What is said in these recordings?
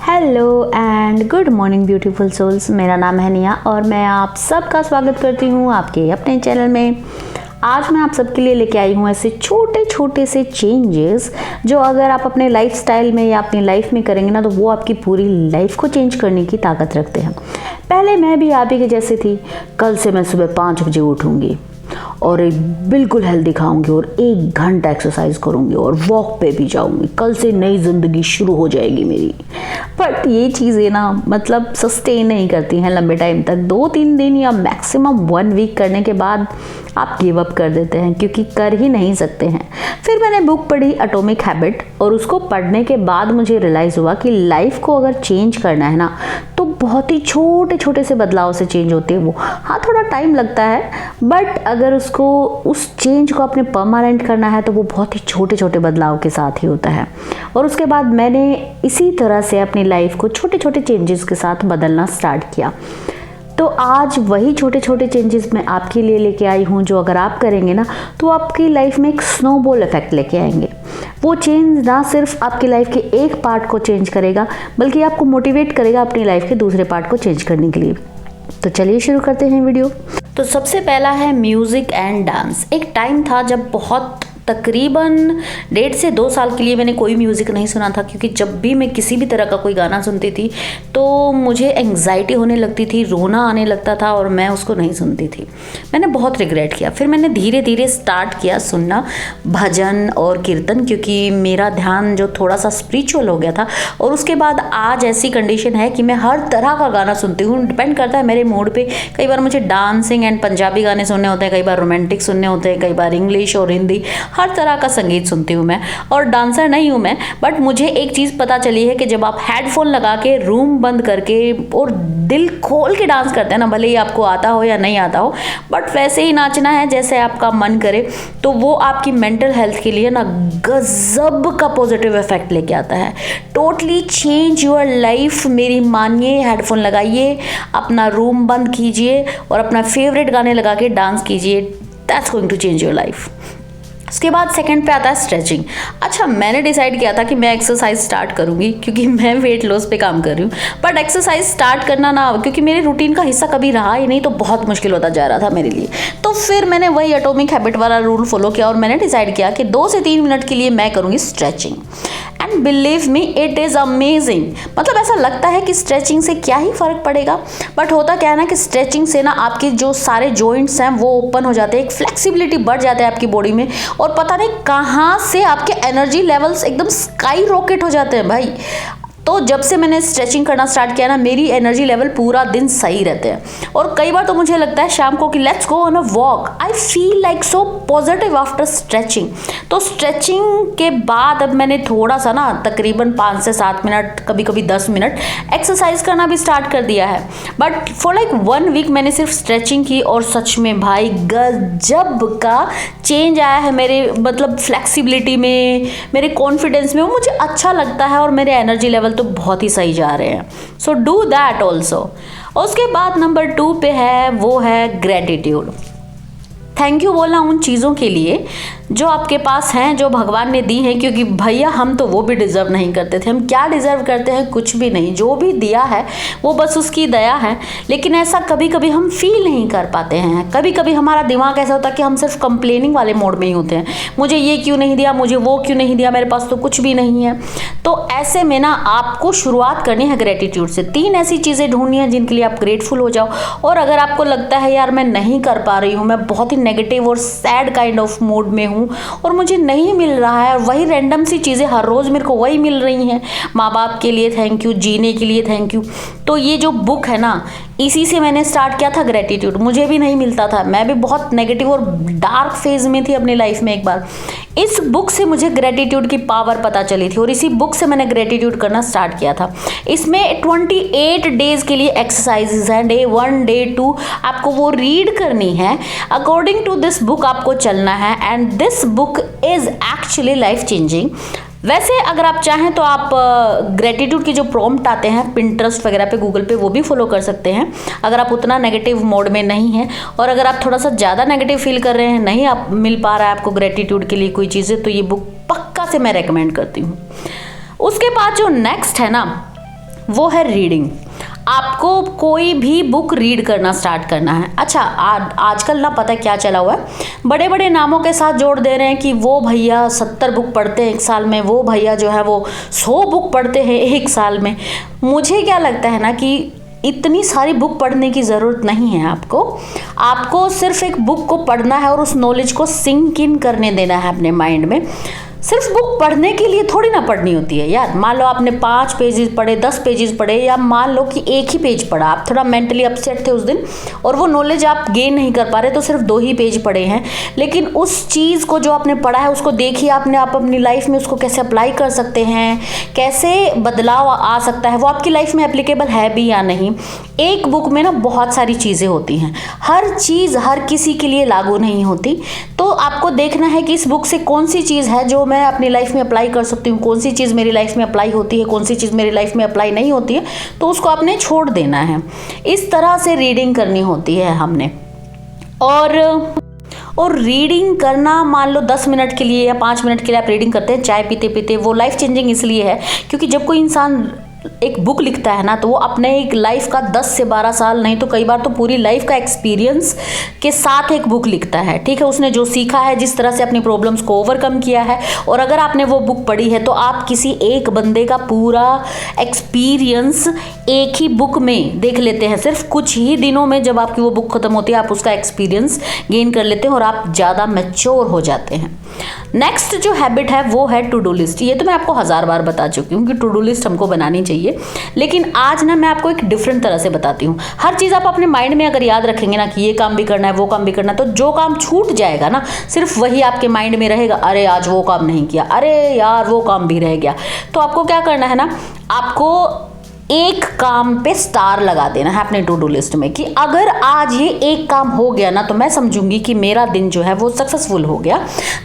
Hello and good morning beautiful souls. मेरा नाम है निया और मैं आप सबका स्वागत करती हूँ आपके अपने चैनल में। आज मैं आप सबके लिए लेके आई हूँ ऐसे छोटे छोटे से चेंजेस जो अगर आप अपने लाइफस्टाइल में या अपनी लाइफ में करेंगे ना तो वो आपकी पूरी लाइफ को चेंज करने की ताकत रखते हैं। पहले मैं भी आप ही के जैसी थी। कल से मैं सुबह 5 बजे उठूँगी और एक बिल्कुल हेल्दी खाऊंगी और 1 घंटा एक्सरसाइज करूंगी और वॉक पे भी जाऊंगी। कल से नई ज़िंदगी शुरू हो जाएगी मेरी। बट ये चीज़ें ना मतलब सस्टेन नहीं करती हैं लंबे टाइम तक। 2-3 दिन या मैक्सिमम 1 वीक करने के बाद आप गिव अप कर देते हैं क्योंकि कर ही नहीं सकते हैं। फिर मैंने बुक पढ़ी एटॉमिक हैबिट और उसको पढ़ने के बाद मुझे रियलाइज़ हुआ कि लाइफ को अगर चेंज करना है ना तो बहुत ही छोटे छोटे से बदलाव से चेंज होती है वो। हाँ, थोड़ा टाइम लगता है बट अगर उसको उस चेंज को अपने परमानेंट करना है तो वो बहुत ही छोटे छोटे बदलाव के साथ ही होता है। और उसके बाद मैंने इसी तरह से अपनी लाइफ को छोटे छोटे चेंजेस के साथ बदलना स्टार्ट किया। तो आज वही छोटे छोटे चेंजेस मैं आपके लिए लेके आई हूँ जो अगर आप करेंगे ना तो आपकी लाइफ में एक स्नोबॉल इफेक्ट लेके आएंगे। वो चेंज ना सिर्फ आपकी लाइफ के एक पार्ट को चेंज करेगा बल्कि आपको मोटिवेट करेगा अपनी लाइफ के दूसरे पार्ट को चेंज करने के लिए। तो चलिए शुरू करते हैं वीडियो। तो सबसे पहला है म्यूज़िक एंड डांस। एक टाइम था जब बहुत तकरीबन 1.5 से 2 साल के लिए मैंने कोई म्यूज़िक नहीं सुना था क्योंकि जब भी मैं किसी भी तरह का कोई गाना सुनती थी तो मुझे एंग्जाइटी होने लगती थी, रोना आने लगता था और मैं उसको नहीं सुनती थी। मैंने बहुत रिग्रेट किया। फिर मैंने धीरे धीरे स्टार्ट किया सुनना भजन और कीर्तन क्योंकि मेरा ध्यान जो थोड़ा सा स्पिरिचुअल हो गया था। और उसके बाद आज ऐसी कंडीशन है कि मैं हर तरह का गाना सुनती हूँ। डिपेंड करता है मेरे मूड पे। कई बार मुझे डांसिंग एंड पंजाबी गाने सुनने होते हैं, कई बार रोमांटिक सुनने होते हैं, कई बार इंग्लिश और हिंदी। हर तरह का संगीत सुनती हूँ मैं। और डांसर नहीं हूँ मैं बट मुझे एक चीज़ पता चली है कि जब आप हेडफोन लगा के रूम बंद करके और दिल खोल के डांस करते हैं ना, भले ही आपको आता हो या नहीं आता हो बट वैसे ही नाचना है जैसे आपका मन करे, तो वो आपकी मेंटल हेल्थ के लिए ना गजब का पॉजिटिव इफेक्ट लेके आता है। Totally change your life. मेरी मानिए, हेडफोन लगाइए, अपना रूम बंद कीजिए और अपना फेवरेट गाने लगा के डांस कीजिए। That's going to change your life. उसके बाद सेकंड पे आता है स्ट्रेचिंग। अच्छा, मैंने डिसाइड किया था कि मैं एक्सरसाइज स्टार्ट करूंगी क्योंकि मैं वेट लॉस पे काम कर रही हूँ। बट एक्सरसाइज स्टार्ट करना ना क्योंकि मेरे रूटीन का हिस्सा कभी रहा ही नहीं तो बहुत मुश्किल होता जा रहा था मेरे लिए। तो फिर मैंने वही एटॉमिक हैबिट वाला रूल फॉलो किया और मैंने डिसाइड किया कि 2 से 3 मिनट के लिए मैं करूँगी stretching. And believe me, it is amazing. मतलब ऐसा लगता है कि स्ट्रेचिंग से क्या ही फ़र्क पड़ेगा बट होता क्या है ना कि स्ट्रेचिंग से ना आपके जो सारे जॉइंट्स हैं वो ओपन हो जाते हैं, एक फ्लेक्सिबिलिटी बढ़ जाता है आपकी बॉडी में और पता नहीं कहाँ से आपके एनर्जी लेवल्स एकदम स्काई रॉकेट हो जाते हैं भाई। तो जब से मैंने स्ट्रेचिंग करना स्टार्ट किया ना मेरी एनर्जी लेवल पूरा दिन सही रहते हैं। और कई बार तो मुझे लगता है शाम को कि let's go on a walk. I feel like so positive after stretching. तो स्ट्रेचिंग के बाद अब मैंने थोड़ा सा ना तकरीबन 5 से 7 मिनट, कभी कभी 10 मिनट एक्सरसाइज करना भी स्टार्ट कर दिया है। बट फॉर लाइक 1 वीक मैंने सिर्फ स्ट्रेचिंग की और सच में भाई गजब का चेंज आया है मेरे मतलब फ्लेक्सिबिलिटी में, मेरे कॉन्फिडेंस में। वो मुझे अच्छा लगता है और मेरे एनर्जी लेवल तो बहुत ही सही जा रहे हैं। So do that also. उसके बाद नंबर 2 पे है वो है ग्रेटिट्यूड। थैंक यू बोलना उन चीज़ों के लिए जो आपके पास हैं, जो भगवान ने दी हैं, क्योंकि भैया हम तो वो भी डिज़र्व नहीं करते थे। हम क्या डिज़र्व करते हैं? कुछ भी नहीं। जो भी दिया है वो बस उसकी दया है। लेकिन ऐसा कभी कभी हम फील नहीं कर पाते हैं। कभी कभी हमारा दिमाग ऐसा होता है कि हम सिर्फ कंप्लेनिंग वाले मोड में ही होते हैं। मुझे ये क्यों नहीं दिया, मुझे वो क्यों नहीं दिया, मेरे पास तो कुछ भी नहीं है। तो ऐसे में ना आपको शुरुआत करनी है ग्रेटिट्यूड से। 3 ऐसी चीज़ें ढूंढनी है जिनके लिए आप ग्रेटफुल हो जाओ। और अगर आपको लगता है यार मैं नहीं कर पा रही हूँ, मैं बहुत ही नेगेटिव और सैड काइंड ऑफ मूड में हूँ और मुझे नहीं मिल रहा है, वही रैंडम सी चीज़ें हर रोज़ मेरे को वही मिल रही हैं, माँ बाप के लिए थैंक यू, जीने के लिए थैंक यू। तो ये जो बुक है ना इसी से मैंने स्टार्ट किया था ग्रेटिट्यूड। मुझे भी नहीं मिलता था, मैं भी बहुत नेगेटिव और डार्क फेज में थी अपनी लाइफ में। एक बार इस बुक से मुझे ग्रेटिट्यूड की पावर पता चली थी और इसी बुक से मैंने ग्रेटिट्यूड करना स्टार्ट किया था। इसमें 28 डेज के लिए एक्सरसाइजेज हैं। डे 1, डे 2 आपको वो रीड करनी है। अकॉर्डिंग टू दिस बुक आपको चलना है and this book is actually life changing. वैसे अगर आप चाहें तो आप ग्रेटिट्यूड की जो प्रॉम्प्ट आते हैं पिंटरेस्ट वगैरह पे, गूगल पे, वो भी फॉलो कर सकते हैं अगर आप उतना नेगेटिव मोड में नहीं हैं। और अगर आप थोड़ा सा ज़्यादा नेगेटिव फील कर रहे हैं, नहीं आप मिल पा रहा है आपको ग्रेटिट्यूड के लिए कोई चीज़ें, तो ये बुक पक्का से मैं रेकमेंड करती हूँ। उसके बाद जो नेक्स्ट है ना वो है रीडिंग। आपको कोई भी बुक रीड करना स्टार्ट करना है। अच्छा, आजकल ना पता है क्या चला हुआ है, बड़े बड़े नामों के साथ जोड़ दे रहे हैं कि वो भैया 70 बुक पढ़ते हैं एक साल में, वो भैया जो है वो 100 बुक पढ़ते हैं एक साल में। मुझे क्या लगता है ना कि इतनी सारी बुक पढ़ने की ज़रूरत नहीं है आपको सिर्फ एक बुक को पढ़ना है और उस नॉलेज को सिंक इन करने देना है अपने माइंड में। सिर्फ बुक पढ़ने के लिए थोड़ी ना पढ़नी होती है यार। मान लो आपने 5 पेजेस पढ़े, 10 पेजेस पढ़े, या मान लो कि एक ही पेज पढ़ा, आप थोड़ा मेंटली अपसेट थे उस दिन और वो नॉलेज आप गेन नहीं कर पा रहे, तो सिर्फ 2 ही पेज पढ़े हैं, लेकिन उस चीज़ को जो आपने पढ़ा है उसको देखिए आपने, आप अपनी लाइफ में उसको कैसे अप्लाई कर सकते हैं, कैसे बदलाव आ सकता है, वो आपकी लाइफ में एप्लीकेबल है भी या नहीं। एक बुक में ना बहुत सारी चीज़ें होती हैं, हर चीज़ हर किसी के लिए लागू नहीं होती, तो आपको देखना है कि इस बुक से कौन सी चीज़ है जो मैं अपनी लाइफ में अप्लाई कर सकती हूँ, कौन सी चीज़ मेरी लाइफ में अप्लाई होती है, कौन सी चीज़ मेरी लाइफ में अप्लाई नहीं होती है, तो उसको आपने छोड़ देना है। इस तरह से रीडिंग करनी होती है हमने। और रीडिंग करना, मान लो 10 मिनट के लिए या 5 मिनट के लिए आप रीडिंग करते हैं चाय पीते पीते, वो लाइफ चेंजिंग इसलिए है क्योंकि जब कोई इंसान एक बुक लिखता है ना, तो वो अपने एक लाइफ का 10 से 12 साल, नहीं तो कई बार तो पूरी लाइफ का एक्सपीरियंस के साथ एक बुक लिखता है। ठीक है, उसने जो सीखा है, जिस तरह से अपनी प्रॉब्लम्स को ओवरकम किया है, और अगर आपने वो बुक पढ़ी है तो आप किसी एक बंदे का पूरा एक्सपीरियंस एक ही बुक में देख लेते हैं। सिर्फ कुछ ही दिनों में जब आपकी वो बुक खत्म होती है, आप उसका एक्सपीरियंस गेन कर लेते हैं और आप ज़्यादा मैच्योर हो जाते हैं। नेक्स्ट जो हैबिट है वो है टू डू लिस्ट। ये तो मैं आपको 1000 बार बता चुकी हूँ कि टू डू लिस्ट हमको बनानी चाहिए, लेकिन आज ना मैं आपको एक डिफरेंट तरह से बताती हूँ। हर चीज़ आप अपने माइंड में अगर याद रखेंगे ना कि ये काम भी करना है, वो काम भी करना है, तो जो काम छूट जाएगा ना सिर्फ वही आपके माइंड में रहेगा। अरे आज वो काम नहीं किया, अरे यार वो काम भी रह गया। तो आपको क्या करना है ना, आपको एक काम पे स्टार लगा देना है अपने टू डू लिस्ट में कि अगर आज ये एक काम हो गया ना, तो मैं समझूंगी कि मेरा दिन जो है वो सक्सेसफुल हो गया।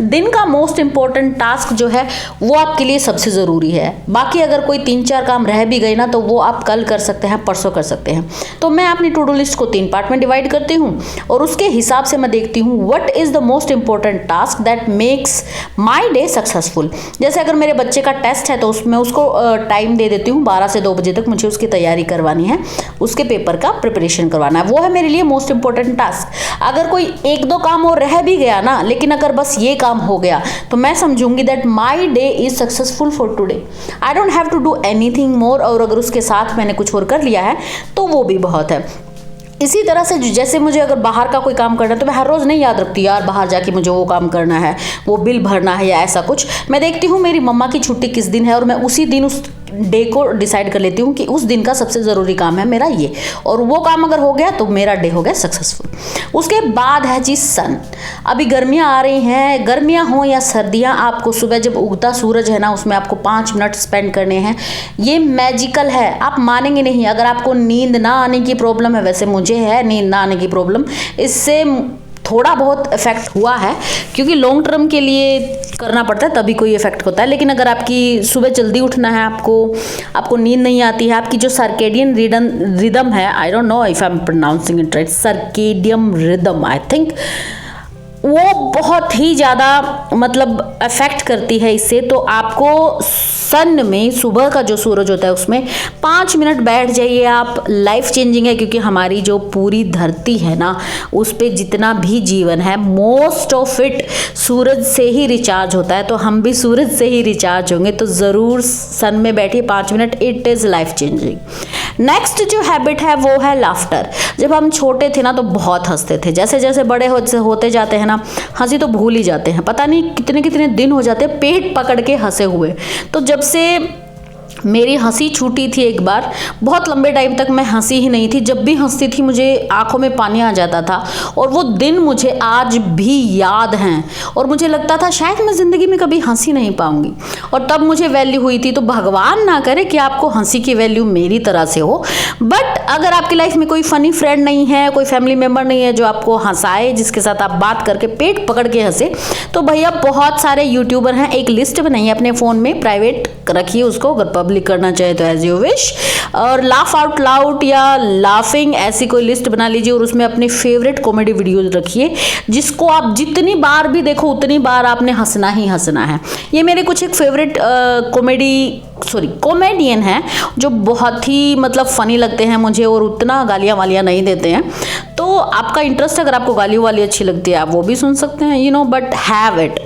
दिन का मोस्ट इंपॉर्टेंट टास्क जो है वो आपके लिए सबसे ज़रूरी है। बाकी अगर कोई 3-4 काम रह भी गए ना, तो वो आप कल कर सकते हैं, परसों कर सकते हैं। तो मैं अपनी टू डू लिस्ट को 3 पार्ट में डिवाइड करती हूँ और उसके हिसाब से मैं देखती हूँ what is the most important task that makes my day successful. जैसे अगर मेरे बच्चे का टेस्ट है तो उसमें उसको टाइम दे देती हूँ 12 से 2 बजे तक मुझे उसकी तैयारी करवानी है, उसके पेपर का प्रिपरेशन करवाना है, वो है मेरे लिए मोस्ट इंपॉर्टेंट टास्क। अगर कोई 1-2 काम और रह भी गया ना, लेकिन अगर बस ये काम हो गया, तो मैं समझूंगी that my day is successful for today. I don't have to do anything more, और अगर उसके साथ मैंने कुछ और कर लिया है तो वो भी बहुत है। इसी तरह से जैसे मुझे अगर बाहर का कोई काम करना है तो मैं हर रोज़ नहीं याद रखती यार बाहर जाके मुझे वो काम करना है, वो बिल भरना है या ऐसा कुछ। मैं देखती हूँ मेरी मम्मा की छुट्टी किस दिन है और मैं उसी दिन उस डे को डिसाइड कर लेती हूँ कि उस दिन का सबसे ज़रूरी काम है मेरा ये, और वो काम अगर हो गया तो मेरा डे हो गया सक्सेसफुल। उसके बाद है जी सन। अभी गर्मियाँ आ रही हैं, गर्मियाँ हों या सर्दियाँ, आपको सुबह जब उगता सूरज है ना, उसमें आपको 5 मिनट स्पेंड करने हैं। ये मैजिकल है, आप मानेंगे नहीं। अगर आपको नींद ना आने की प्रॉब्लम है, वैसे मुझे है नींद ना आने की प्रॉब्लम, इससे थोड़ा बहुत इफेक्ट हुआ है क्योंकि लॉन्ग टर्म के लिए करना पड़ता है तभी कोई इफेक्ट होता है। लेकिन अगर आपकी सुबह जल्दी उठना है, आपको नींद नहीं आती है, आपकी जो सर्केडियन रिदम है, I don't know if I am pronouncing it right, circadian rhythm I think, वो बहुत ही ज़्यादा मतलब अफेक्ट करती है इससे। तो आपको सन में सुबह का जो सूरज होता है उसमें 5 मिनट बैठ जाइए आप, लाइफ चेंजिंग है। क्योंकि हमारी जो पूरी धरती है ना, उस पे जितना भी जीवन है मोस्ट ऑफ इट सूरज से ही रिचार्ज होता है, तो हम भी सूरज से ही रिचार्ज होंगे। तो ज़रूर सन में बैठिए 5 minute, it is life changing. Next जो हैबिट है वो है लाफ्टर। जब हम छोटे थे ना तो बहुत हंसते थे, जैसे जैसे बड़े होते जाते हैं ना, हंसी तो भूल ही जाते हैं। पता नहीं कितने कितने दिन हो जाते हैं पेट पकड़ के हंसे हुए। तो जब से मेरी हंसी छूटी थी एक बार, बहुत लंबे टाइम तक मैं हंसी ही नहीं थी। जब भी हंसती थी मुझे आंखों में पानी आ जाता था, और वो दिन मुझे आज भी याद हैं। और मुझे लगता था शायद मैं ज़िंदगी में कभी हंसी नहीं पाऊंगी, और तब मुझे वैल्यू हुई थी। तो भगवान ना करे कि आपको हंसी की वैल्यू मेरी तरह से हो। बट अगर आपकी लाइफ में कोई फ़नी फ्रेंड नहीं है, कोई फैमिली मेम्बर नहीं है जो आपको हंसाए, जिसके साथ आप बात करके पेट पकड़ के हंसे, तो भैया बहुत सारे यूट्यूबर हैं। एक लिस्ट बनाइए अपने फ़ोन में, प्राइवेट रखिए उसको, अगर पब्लिक करना चाहे तो एज यू विश। और लाफ आउट लाउड या लाफिंग ऐसी कोई लिस्ट बना लीजिए और उसमें अपनी फेवरेट कॉमेडी वीडियोज रखिए जिसको आप जितनी बार भी देखो उतनी बार आपने हंसना ही हंसना है। ये मेरे कुछ एक फेवरेट कॉमेडियन हैं जो बहुत ही मतलब फनी लगते हैं मुझे और उतना गालियाँ वालियाँ नहीं देते हैं। तो आपका इंटरेस्ट अगर आपको गाली वाली अच्छी लगती है आप वो भी सुन सकते हैं, बट हैव इट।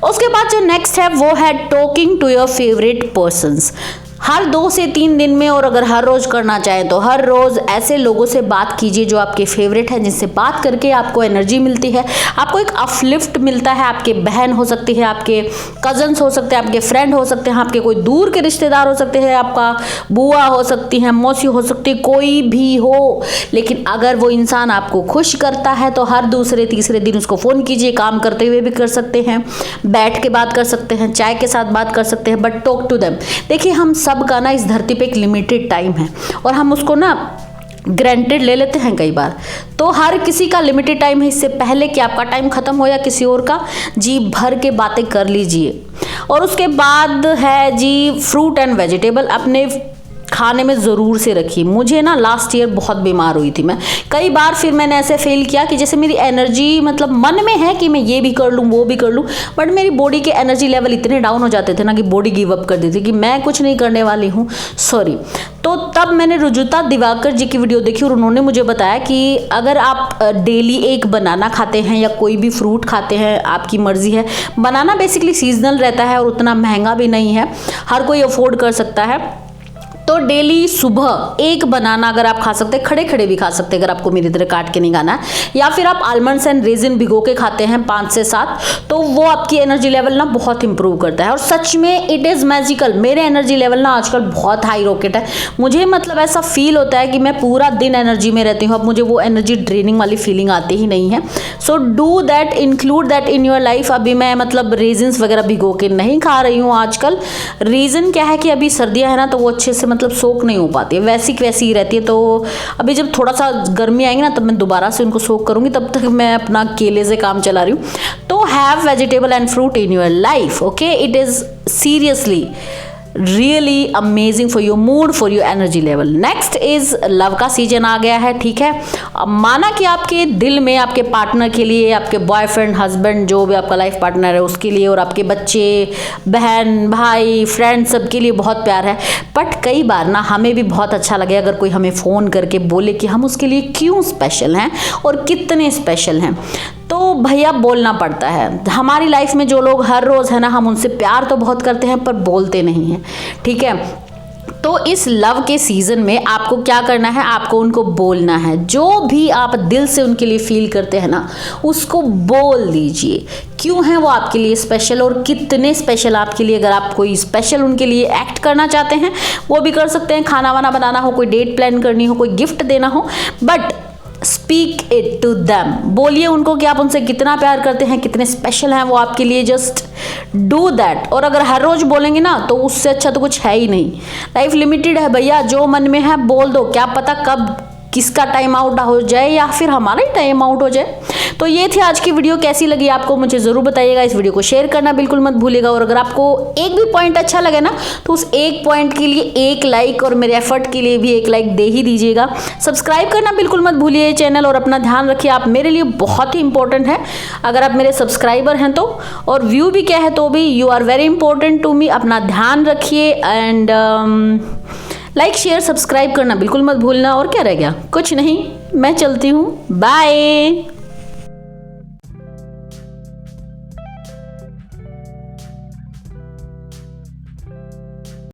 उसके बाद जो नेक्स्ट है वो है talking to your favourite persons. हर 2 से 3 दिन में, और अगर हर रोज करना चाहें तो हर रोज ऐसे लोगों से बात कीजिए जो आपके फेवरेट हैं, जिनसे बात करके आपको एनर्जी मिलती है, आपको एक अपलिफ्ट मिलता है। आपके बहन हो सकती है, आपके कजन्स हो सकते हैं, आपके फ्रेंड हो सकते हैं, आपके कोई दूर के रिश्तेदार हो सकते हैं, आपका बुआ हो सकती है, मौसी हो सकती है, कोई भी हो। लेकिन अगर वो इंसान आपको खुश करता है तो हर दूसरे तीसरे दिन उसको फ़ोन कीजिए। काम करते हुए भी कर सकते हैं, बैठ के बात कर सकते हैं, चाय के साथ बात कर सकते हैं, बट टॉक टू देम। देखिए हम सबका ना इस धरती पे एक लिमिटेड टाइम है और हम उसको ना ग्रांटेड ले लेते हैं कई बार। तो हर किसी का लिमिटेड टाइम है, इससे पहले कि आपका टाइम खत्म हो या किसी और का, जी भर के बातें कर लीजिए। और उसके बाद है जी फ्रूट एंड वेजिटेबल अपने खाने में ज़रूर से रखिए। मुझे ना लास्ट ईयर बहुत बीमार हुई थी मैं कई बार, फिर मैंने ऐसे फील किया कि जैसे मेरी एनर्जी मतलब मन में है कि मैं ये भी कर लूँ वो भी कर लूँ, बट मेरी बॉडी के एनर्जी लेवल इतने डाउन हो जाते थे ना कि बॉडी गिव अप कर देती थी कि मैं कुछ नहीं करने वाली हूँ, सॉरी। तो तब मैंने रुजुता दिवाकर जी की वीडियो देखी और उन्होंने मुझे बताया कि अगर आप डेली एक बनाना खाते हैं या कोई भी फ्रूट खाते हैं, आपकी मर्जी है। बनाना बेसिकली सीजनल रहता है और उतना महंगा भी नहीं है, हर कोई अफोर्ड कर सकता है। तो डेली सुबह एक बनाना अगर आप खा सकते हैं, खड़े खड़े भी खा सकते हैं अगर आपको मेरी तरह काट के नहीं खाना है, या फिर आप आलमंड्स एंड रेजिन भिगो के खाते हैं 5 से 7, तो वो आपकी एनर्जी लेवल ना बहुत इंप्रूव करता है। और सच में इट इज़ मैजिकल। मेरे एनर्जी लेवल ना आजकल बहुत हाई रॉकेट है, मुझे मतलब ऐसा फील होता है कि मैं पूरा दिन एनर्जी में रहती हूँ। अब मुझे वो एनर्जी ड्रेनिंग वाली फीलिंग आती ही नहीं है। So do that, include that in your life. अभी मैं मतलब रेजिन्स वगैरह भिगो के नहीं खा रही हूँ आजकल। रीज़न क्या है कि अभी सर्दियाँ है ना, तो वो अच्छे से मतलब सोक नहीं हो पाती है, वैसी की वैसी ही रहती है। तो अभी जब थोड़ा सा गर्मी आएगी ना तब मैं दोबारा से उनको सोक करूंगी, तब तक मैं अपना केले से काम चला रही हूँ। तो have vegetable and fruit in your life, okay. It is seriously really amazing for your mood, for your energy level. Next is love का सीजन आ गया है, ठीक है। अब माना कि आपके दिल में आपके पार्टनर के लिए, आपके बॉयफ्रेंड, हस्बैंड, जो भी आपका लाइफ पार्टनर है उसके लिए, और आपके बच्चे, बहन, भाई, फ्रेंड, सबके लिए बहुत प्यार है। बट कई बार ना हमें भी बहुत अच्छा लगे अगर कोई हमें फ़ोन करके बोले कि हम उसके लिए क्यों स्पेशल हैं और कितने स्पेशल हैं। तो भैया बोलना पड़ता है। हमारी लाइफ में जो लोग हर रोज़ है ना, हम उनसे प्यार तो बहुत करते हैं पर बोलते नहीं हैं, ठीक है। तो इस लव के सीज़न में आपको क्या करना है, आपको उनको बोलना है। जो भी आप दिल से उनके लिए फील करते हैं ना, उसको बोल दीजिए क्यों है वो आपके लिए स्पेशल और कितने स्पेशल आपके लिए। अगर आप कोई स्पेशल उनके लिए एक्ट करना चाहते हैं वो भी कर सकते हैं। खाना वाना बनाना हो, कोई डेट प्लान करनी हो, कोई गिफ्ट देना हो, but speak it to them. बोलिए उनको कि आप उनसे कितना प्यार करते हैं, कितने स्पेशल हैं वो आपके लिए। Just do that. और अगर हर रोज बोलेंगे ना तो उससे अच्छा तो कुछ है ही नहीं। लाइफ लिमिटेड है भैया, जो मन में है बोल दो, क्या पता कब किसका टाइम आउट हो जाए या फिर हमारा ही टाइम आउट हो जाए। तो ये थी आज की वीडियो, कैसी लगी आपको मुझे ज़रूर बताइएगा। इस वीडियो को शेयर करना बिल्कुल मत भूलिएगा, और अगर आपको एक भी पॉइंट अच्छा लगे ना तो उस एक पॉइंट के लिए एक लाइक, और मेरे एफर्ट के लिए भी एक लाइक दे ही दीजिएगा। सब्सक्राइब करना बिल्कुल मत भूलिए चैनल, और अपना ध्यान रखिए, आप मेरे लिए बहुत ही इंपॉर्टेंट है अगर आप मेरे सब्सक्राइबर हैं तो, और व्यू भी क्या है तो भी, you are very important to me. अपना ध्यान रखिए एंड लाइक, शेयर, सब्सक्राइब करना बिल्कुल मत भूलना। और क्या रह गया, कुछ नहीं, मैं चलती हूँ, बाय।